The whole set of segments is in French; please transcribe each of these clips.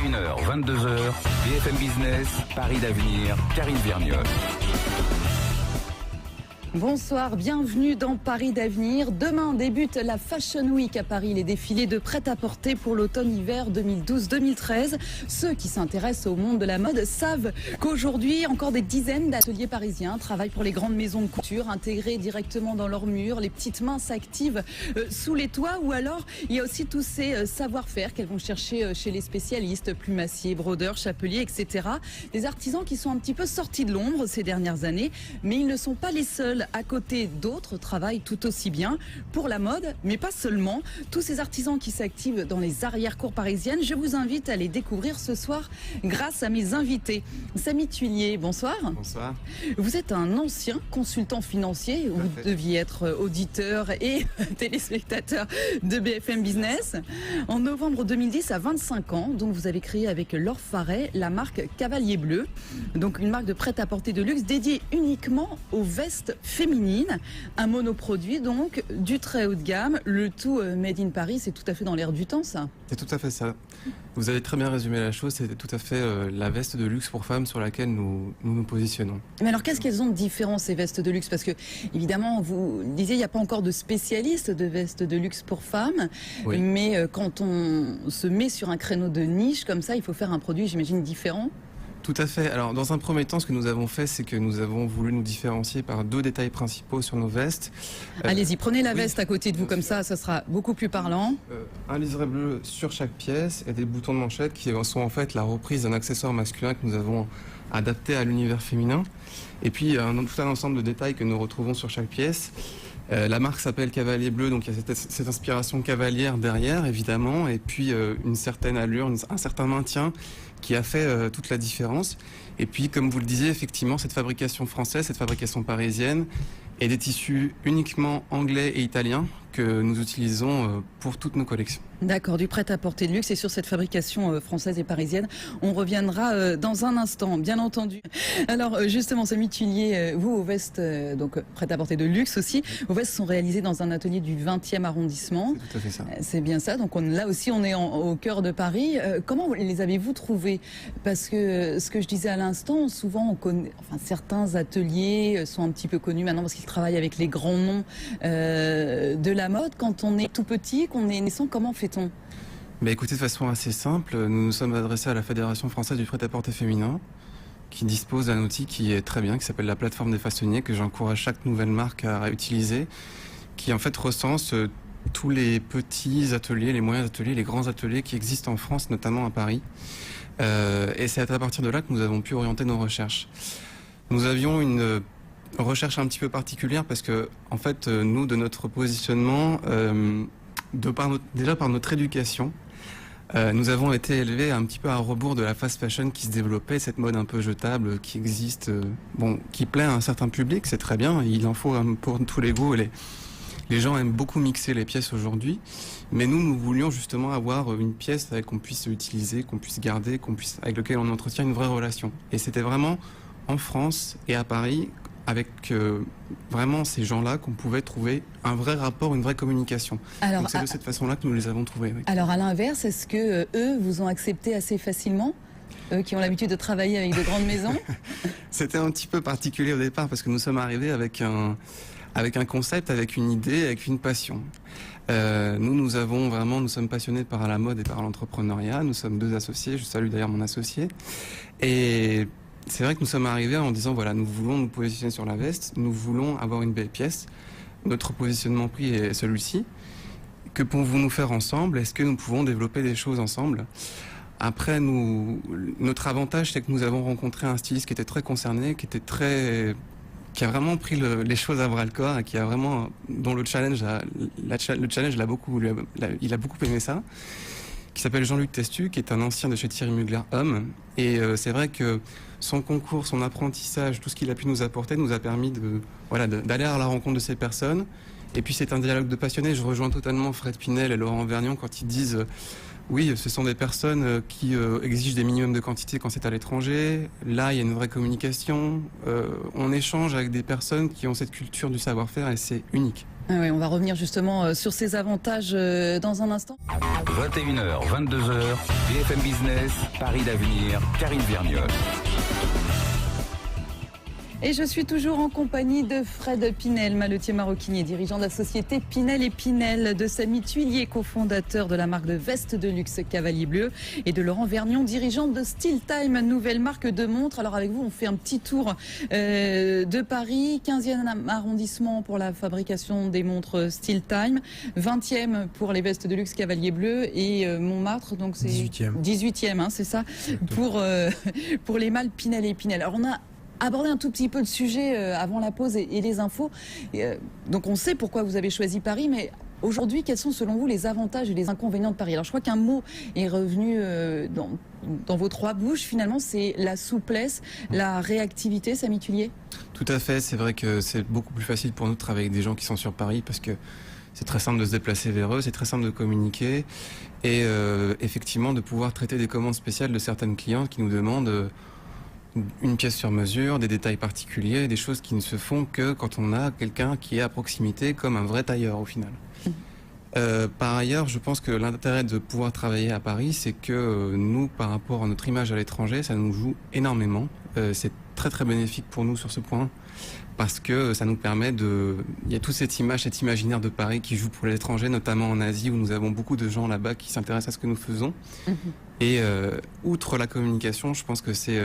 21h, 22h, BFM Business, Paris d'avenir, Karine Vergniaud. Bonsoir, bienvenue dans Paris d'avenir. Demain débute la Fashion Week à Paris, les défilés de prêt-à-porter pour l'automne-hiver 2012-2013. Ceux qui s'intéressent au monde de la mode savent qu'aujourd'hui, encore des dizaines d'ateliers parisiens travaillent pour les grandes maisons de couture, intégrés directement dans leurs murs, les petites mains s'activent sous les toits, ou alors il y a aussi tous ces savoir-faire qu'elles vont chercher chez les spécialistes, plumassiers, brodeurs, chapeliers, etc. Des artisans qui sont un petit peu sortis de l'ombre ces dernières années, mais ils ne sont pas les seuls. À côté, d'autres travaillent tout aussi bien pour la mode, mais pas seulement. Tous ces artisans qui s'activent dans les arrière-cours parisiennes, je vous invite à les découvrir ce soir grâce à mes invités. Samy Thuillier, bonsoir. Bonsoir. Vous êtes un ancien consultant financier, vous deviez être auditeur et téléspectateur de BFM Business. En novembre 2010, à 25 ans, donc vous avez créé avec Laure Farey la marque Cavalier Bleu, donc une marque de prêt-à-porter de luxe dédiée uniquement aux vestes féminine, un monoproduit donc, du très haut de gamme, le tout made in Paris. C'est tout à fait dans l'air du temps, ça. C'est tout à fait ça. Vous avez très bien résumé la chose, c'est tout à fait la veste de luxe pour femmes sur laquelle nous positionnons. Mais alors qu'est-ce qu'elles ont de différent, ces vestes de luxe? Parce que évidemment, vous disiez, il n'y a pas encore de spécialistes de vestes de luxe pour femmes, oui. Mais quand on se met sur un créneau de niche comme ça, il faut faire un produit, j'imagine, différent. Tout à fait. Alors, dans un premier temps, ce que nous avons fait, c'est que nous avons voulu nous différencier par deux détails principaux sur nos vestes. Allez-y, prenez la veste à côté de vous, comme ça sera beaucoup plus parlant. Un liseré bleu sur chaque pièce et des boutons de manchette qui sont en fait la reprise d'un accessoire masculin que nous avons adapté à l'univers féminin. Et puis, tout un ensemble de détails que nous retrouvons sur chaque pièce. La marque s'appelle Cavalier Bleu, donc il y a cette inspiration cavalière derrière, évidemment, et puis une certaine allure, un certain maintien qui a fait toute la différence. Et puis, comme vous le disiez, effectivement, cette fabrication française, cette fabrication parisienne, et des tissus uniquement anglais et italiens que nous utilisons pour toutes nos collections. D'accord, du prêt-à-porter de luxe, et sur cette fabrication française et parisienne, on reviendra dans un instant, bien entendu. Alors justement, Samy Thuillier, vous, vos vestes, donc prêt-à-porter de luxe aussi, vos vestes sont réalisées dans un atelier du 20e arrondissement. C'est tout à fait ça. C'est bien ça, donc là aussi on est au cœur de Paris. Comment les avez-vous trouvés? Parce que ce que je disais à l'instant, souvent on connaît, certains ateliers sont un petit peu connus maintenant parce qu'ils travaillent avec les grands noms de la mode. Quand on est tout petit, qu'on est naissant, comment fait-on? Écoutez, de façon assez simple, nous nous sommes adressés à la Fédération française du prêt-à-porter féminin, qui dispose d'un outil qui est très bien, qui s'appelle la plateforme des façonniers, que j'encourage chaque nouvelle marque à utiliser, qui en fait recense tous les petits ateliers, les moyens ateliers, les grands ateliers qui existent en France, notamment à Paris. Et c'est à partir de là que nous avons pu orienter nos recherches. Nous avions une recherche un petit peu particulière parce que, en fait, nous, de notre positionnement, déjà par notre éducation, nous avons été élevés un petit peu à rebours de la fast fashion qui se développait, cette mode un peu jetable qui existe, qui plaît à un certain public, c'est très bien, il en faut pour tous les goûts. Les gens aiment beaucoup mixer les pièces aujourd'hui, mais nous voulions justement avoir une pièce qu'on puisse utiliser, qu'on puisse garder, avec lequel on entretient une vraie relation. Et c'était vraiment en France et à Paris, avec vraiment ces gens-là, qu'on pouvait trouver un vrai rapport, une vraie communication. Alors, donc c'est de cette façon-là que nous les avons trouvés. Oui. Alors à l'inverse, est-ce que eux vous ont accepté assez facilement, eux qui ont l'habitude de travailler avec de grandes maisons? C'était un petit peu particulier au départ parce que nous sommes arrivés avec un concept, avec une idée, avec une passion. Nous sommes passionnés par la mode et par l'entrepreneuriat. Nous sommes deux associés. Je salue d'ailleurs mon associé. Et c'est vrai que nous sommes arrivés en disant, voilà, nous voulons nous positionner sur la veste, nous voulons avoir une belle pièce. Notre positionnement prix est celui-ci. Que pouvons-nous nous faire ensemble? Est-ce que nous pouvons développer des choses ensemble? Après, notre avantage, c'est que nous avons rencontré un styliste qui était très concerné, qui a vraiment pris les choses à bras-le-corps et dont le challenge l'a beaucoup, il a beaucoup aimé ça, qui s'appelle Jean-Luc Testu, qui est un ancien de chez Thierry Mugler Homme. Et c'est vrai que son concours, son apprentissage, tout ce qu'il a pu nous apporter nous a permis d'aller à la rencontre de ces personnes. Et puis c'est un dialogue de passionnés. Je rejoins totalement Fred Pinel et Laurent Vergniaud quand ils disent oui, ce sont des personnes qui exigent des minimums de quantité quand c'est à l'étranger. Là, il y a une vraie communication. On échange avec des personnes qui ont cette culture du savoir-faire et c'est unique. Ah oui, on va revenir justement sur ces avantages dans un instant. 21h, 22h, BFM Business, Paris d'avenir, Karine Vergniol. Et je suis toujours en compagnie de Fred Pinel, maletier maroquinier, dirigeant de la société Pinel et Pinel, de Samy Thuillier, cofondateur de la marque de veste de luxe Cavalier Bleu, et de Laurent Vergnon, dirigeant de Steel Time, nouvelle marque de montres. Alors avec vous, on fait un petit tour de Paris, 15e arrondissement pour la fabrication des montres Steel Time, 20e pour les vestes de luxe Cavalier Bleu, et Montmartre, donc c'est 18e, hein, c'est ça, pour les mâles Pinel et Pinel. Alors on a aborder un tout petit peu le sujet avant la pause et les infos. Donc on sait pourquoi vous avez choisi Paris, mais aujourd'hui, quels sont selon vous les avantages et les inconvénients de Paris? Alors je crois qu'un mot est revenu dans vos trois bouches, finalement, c'est la souplesse, la réactivité, Samy Thuillier. Tout à fait, c'est vrai que c'est beaucoup plus facile pour nous de travailler avec des gens qui sont sur Paris parce que c'est très simple de se déplacer vers eux, c'est très simple de communiquer et effectivement de pouvoir traiter des commandes spéciales de certaines clientes qui nous demandent une pièce sur mesure, des détails particuliers, des choses qui ne se font que quand on a quelqu'un qui est à proximité, comme un vrai tailleur au final. Par ailleurs, je pense que l'intérêt de pouvoir travailler à Paris, c'est que nous, par rapport à notre image à l'étranger, ça nous joue énormément. C'est très très bénéfique pour nous sur ce point, parce que ça nous permet de... Il y a toute cette image, cet imaginaire de Paris qui joue pour l'étranger, notamment en Asie, où nous avons beaucoup de gens là-bas qui s'intéressent à ce que nous faisons. Et outre la communication, je pense que c'est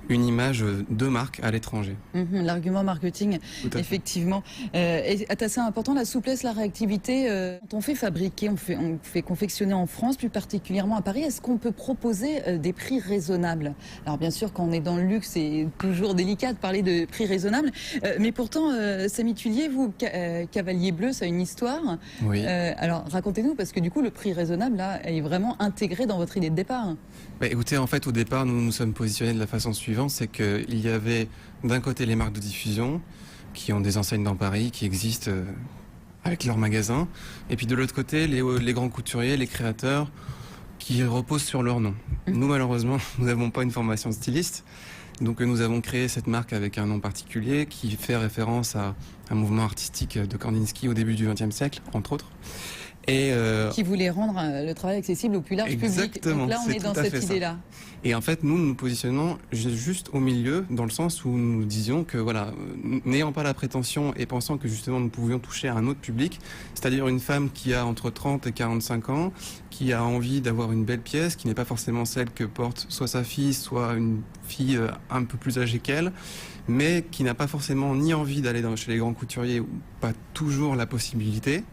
une image de marque à l'étranger. L'argument marketing, effectivement, est assez important. La souplesse, la réactivité, quand on fait fabriquer, on fait confectionner en France, plus particulièrement à Paris, est-ce qu'on peut proposer des prix raisonnables? Alors bien sûr, quand on est dans le luxe, c'est toujours délicat de parler de prix raisonnables, mais pourtant, Samy Thuillier, vous, Cavalier Bleu, ça a une histoire. Oui. Alors racontez-nous, parce que du coup, le prix raisonnable, là, est vraiment intégré dans votre idée de départ. Écoutez, en fait, au départ, nous nous sommes positionnés de la façon suivante, c'est qu'il y avait d'un côté les marques de diffusion, qui ont des enseignes dans Paris, qui existent avec leurs magasins, et puis de l'autre côté, les grands couturiers, les créateurs, qui reposent sur leur nom. Nous, malheureusement, nous n'avons pas une formation de styliste, donc nous avons créé cette marque avec un nom particulier, qui fait référence à un mouvement artistique de Kandinsky au début du XXe siècle, entre autres. Et qui voulait rendre le travail accessible au plus large public. Donc là, on est dans cette idée-là. Et en fait, nous nous positionnons juste au milieu, dans le sens où nous disions que, voilà, n'ayant pas la prétention et pensant que justement nous pouvions toucher à un autre public, c'est-à-dire une femme qui a entre 30 et 45 ans, qui a envie d'avoir une belle pièce, qui n'est pas forcément celle que porte soit sa fille, soit une fille un peu plus âgée qu'elle, mais qui n'a pas forcément ni envie d'aller chez les grands couturiers, ou pas toujours la possibilité.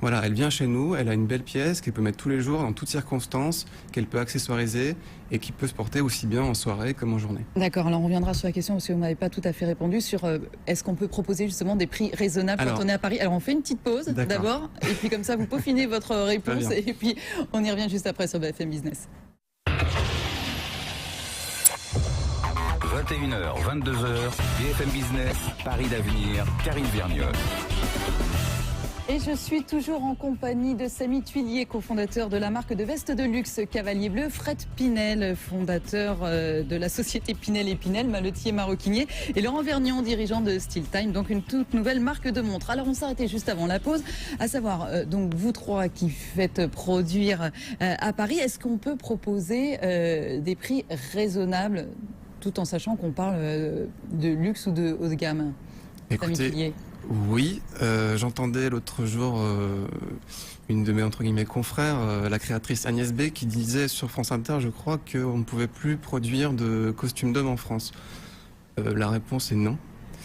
Voilà, elle vient chez nous, elle a une belle pièce qu'elle peut mettre tous les jours, dans toutes circonstances, qu'elle peut accessoiriser et qui peut se porter aussi bien en soirée comme en journée. D'accord, alors on reviendra sur la question parce que vous n'avez pas tout à fait répondu sur est-ce qu'on peut proposer justement des prix raisonnables quand on est à Paris. Alors on fait une petite pause d'abord et puis comme ça vous peaufinez votre réponse et puis on y revient juste après sur BFM Business. 21h, 22h, BFM Business, Paris d'avenir, Karine Vergniol. Et je suis toujours en compagnie de Samy Thuillier, cofondateur de la marque de veste de luxe Cavalier Bleu, Fred Pinel, fondateur de la société Pinel et Pinel, maletier maroquinier, et Laurent Vergnon, dirigeant de Steel Time, donc une toute nouvelle marque de montres. Alors on s'arrêtait juste avant la pause, à savoir, donc vous trois qui faites produire à Paris, est-ce qu'on peut proposer des prix raisonnables, tout en sachant qu'on parle de luxe ou de haut de gamme? Écoutez, oui, j'entendais l'autre jour une de mes entre guillemets confrères, la créatrice Agnès B, qui disait sur France Inter, je crois, qu'on ne pouvait plus produire de costumes d'hommes en France. La réponse est non.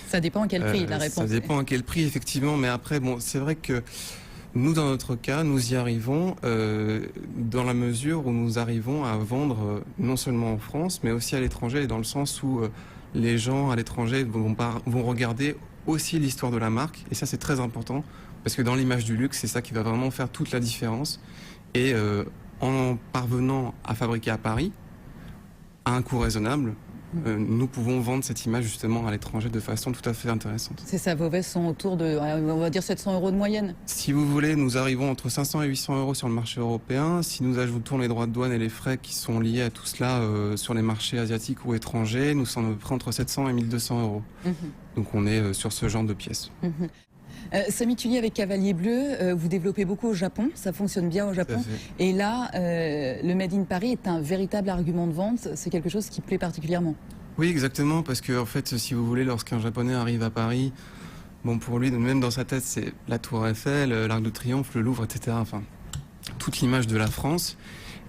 Ça dépend à quel prix, la réponse. Ça dépend à quel prix, effectivement, mais après, bon, c'est vrai que nous, dans notre cas, nous y arrivons dans la mesure où nous arrivons à vendre non seulement en France, mais aussi à l'étranger, dans le sens où les gens à l'étranger vont regarder aussi l'histoire de la marque, et ça c'est très important, parce que dans l'image du luxe, c'est ça qui va vraiment faire toute la différence. Et en parvenant à fabriquer à Paris, à un coût raisonnable, nous pouvons vendre cette image justement à l'étranger de façon tout à fait intéressante. C'est ça, vos vestes sont autour de, on va dire 700 € de moyenne. Si vous voulez, nous arrivons entre 500 et 800 € sur le marché européen. Si nous ajoutons les droits de douane et les frais qui sont liés à tout cela sur les marchés asiatiques ou étrangers, nous sommes à peu près entre 700 et 1200 €. Donc on est sur ce genre de pièces. Samy Tullier avec Cavalier Bleu, vous développez beaucoup au Japon, ça fonctionne bien au Japon. Et là, le Made in Paris est un véritable argument de vente, c'est quelque chose qui plaît particulièrement. Oui, exactement, parce que en fait, si vous voulez, lorsqu'un Japonais arrive à Paris, bon, pour lui, même dans sa tête, c'est la Tour Eiffel, l'Arc de Triomphe, le Louvre, etc. Enfin, toute l'image de la France.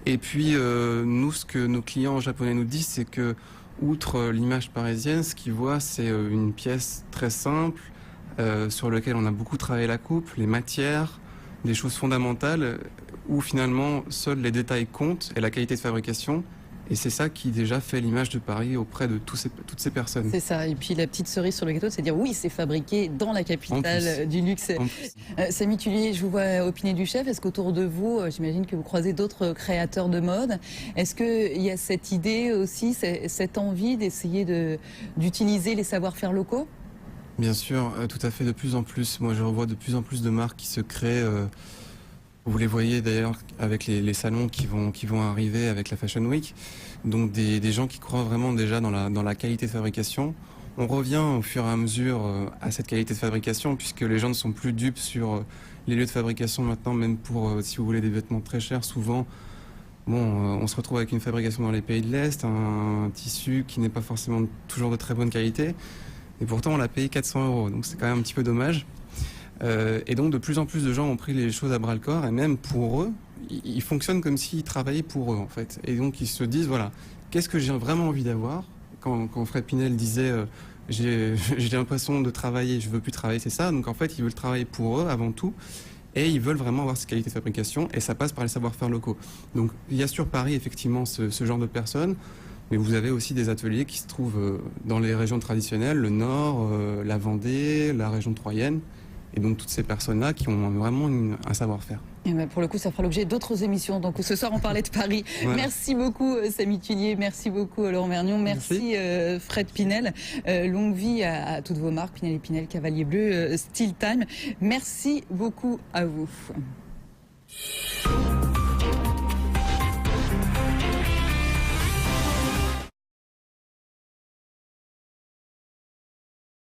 Et puis, nous, ce que nos clients japonais nous disent, c'est que, outre l'image parisienne, ce qu'ils voient, c'est une pièce très simple, sur lequel on a beaucoup travaillé la coupe, les matières, des choses fondamentales où finalement seuls les détails comptent et la qualité de fabrication. Et c'est ça qui déjà fait l'image de Paris auprès de toutes ces personnes. C'est ça. Et puis la petite cerise sur le gâteau, c'est dire oui, c'est fabriqué dans la capitale du luxe. Samy Tullier, je vous vois au Pinet du Chef. Est-ce qu'autour de vous, j'imagine que vous croisez d'autres créateurs de mode. Est-ce qu'il y a cette idée aussi, cette envie d'essayer d'utiliser les savoir-faire locaux ? Bien sûr, tout à fait, de plus en plus. Moi, je revois de plus en plus de marques qui se créent. Vous les voyez d'ailleurs avec les salons qui vont arriver avec la Fashion Week. Donc des gens qui croient vraiment déjà dans la qualité de fabrication. On revient au fur et à mesure à cette qualité de fabrication puisque les gens ne sont plus dupes sur les lieux de fabrication maintenant, même pour, si vous voulez, des vêtements très chers. Souvent, on se retrouve avec une fabrication dans les pays de l'Est, un tissu qui n'est pas forcément toujours de très bonne qualité. Et pourtant, on l'a payé 400 €. Donc c'est quand même un petit peu dommage. Et donc de plus en plus de gens ont pris les choses à bras le corps et même pour eux, ils fonctionnent comme s'ils travaillaient pour eux en fait. Et donc ils se disent voilà, qu'est-ce que j'ai vraiment envie d'avoir ? Quand Fred Pinel disait j'ai l'impression de travailler, je veux plus travailler, c'est ça. Donc en fait ils veulent travailler pour eux avant tout et ils veulent vraiment avoir cette qualité de fabrication et ça passe par les savoir-faire locaux. Donc il y a sur Paris effectivement ce genre de personnes. Mais vous avez aussi des ateliers qui se trouvent dans les régions traditionnelles, le Nord, la Vendée, la région troyenne. Et donc toutes ces personnes-là qui ont vraiment un savoir-faire. Et ben pour le coup, ça fera l'objet d'autres émissions. Donc ce soir, on parlait de Paris. Ouais. Merci beaucoup Samy Tullier, merci beaucoup Laurent Mernion, merci Fred Pinel. Longue vie à toutes vos marques, Pinel et Pinel, Cavalier Bleu, Style Time. Merci beaucoup à vous.